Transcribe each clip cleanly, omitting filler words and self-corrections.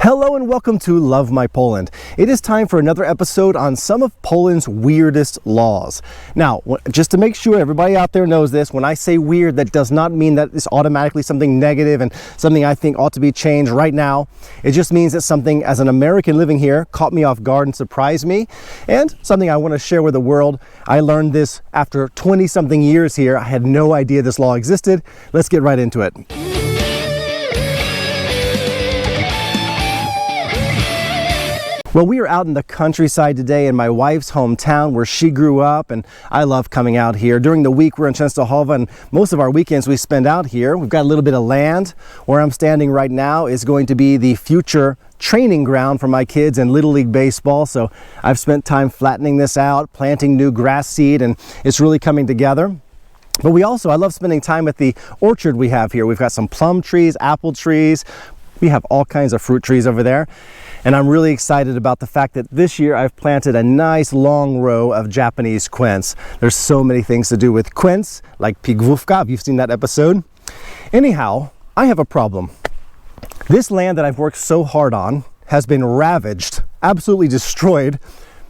Hello and welcome to Love My Poland. It is time for another episode on some of Poland's weirdest laws. Now, just to make sure everybody out there knows this, when I say weird, that does not mean that it's automatically something negative and something I think ought to be changed right now. It just means that something, as an American living here, caught me off guard and surprised me, and something I want to share with the world. I learned this after 20-something years here. I had no idea this law existed. Let's get right into it. Well, we are out in the countryside today in my wife's hometown where she grew up, and I love coming out here. During the week, we're in Częstochowa, and most of our weekends we spend out here. We've got a little bit of land. Where I'm standing right now is going to be the future training ground for my kids in Little League Baseball. So I've spent time flattening this out, planting new grass seed, and it's really coming together. But I love spending time at the orchard we have here. We've got some plum trees, apple trees. We have all kinds of fruit trees over there. And I'm really excited about the fact that this year I've planted a nice long row of Japanese quince. There's so many things to do with quince, like pigwówka, if you've seen that episode. Anyhow, I have a problem. This land that I've worked so hard on has been ravaged, absolutely destroyed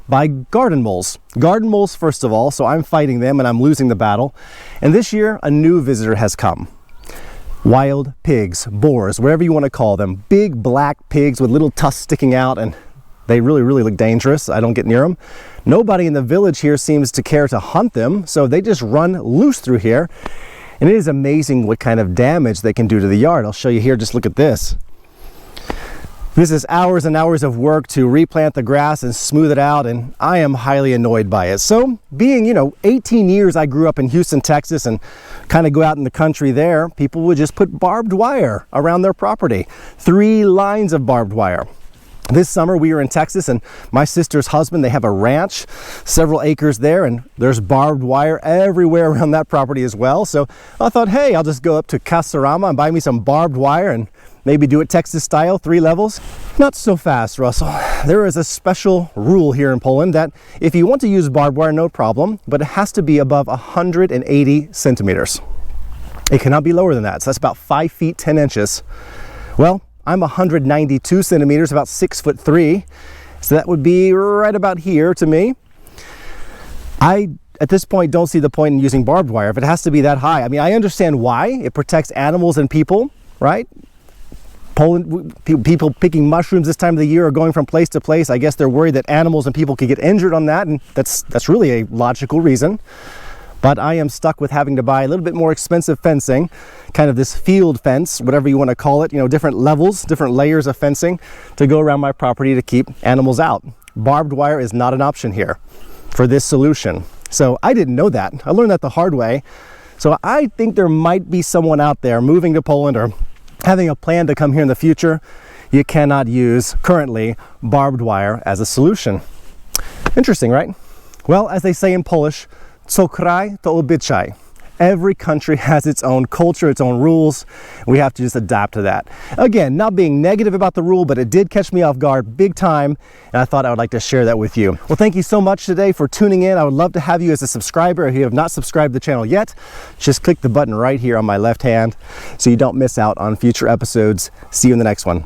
by garden moles. Garden moles, first of all, so I'm fighting them and I'm losing the battle. And this year, a new visitor has come. Wild pigs, boars, whatever you want to call them. Big black pigs with little tusks sticking out, and they really look dangerous. I don't get near them. Nobody in the village here seems to care to hunt them, so they just run loose through here. And it is amazing what kind of damage they can do to the yard. I'll show you here, just look at this. This is hours and hours of work to replant the grass and smooth it out, and I am highly annoyed by it. So being, 18 years I grew up in Houston, Texas, and kind of go out in the country there, people would just put barbed wire around their property. 3 lines of barbed wire. This summer we were in Texas, and my sister's husband, they have a ranch, several acres there, and there's barbed wire everywhere around that property as well. So I thought, hey, I'll just go up to Casarama and buy me some barbed wire and maybe do it Texas style, 3 levels. Not so fast, Russell. There is a special rule here in Poland that if you want to use barbed wire, no problem, but it has to be above 180 centimeters. It cannot be lower than that. So that's about 5 feet 10 inches. Well, I'm 192 centimeters, about 6'3". So that would be right about here to me. I, at this point, don't see the point in using barbed wire if it has to be that high. I mean, I understand why. It protects animals and people, right? Poland, people picking mushrooms this time of the year are going from place to place. I guess they're worried that animals and people could get injured on that, and that's really a logical reason. But I am stuck with having to buy a little bit more expensive fencing, kind of this field fence, whatever you want to call it, different levels, different layers of fencing to go around my property to keep animals out. Barbed wire is not an option here for this solution. So I didn't know that. I learned that the hard way. So I think there might be someone out there moving to Poland or having a plan to come here in the future. You cannot use, currently, barbed wire as a solution. Interesting, right? Well, as they say in Polish, co kraj to obyczaj. Every country has its own culture, its own rules. We have to just adapt to that. Again, not being negative about the rule, but it did catch me off guard big time, and I thought I would like to share that with you. Well, thank you so much today for tuning in. I would love to have you as a subscriber. If you have not subscribed to the channel yet, just click the button right here on my left hand so you don't miss out on future episodes. See you in the next one.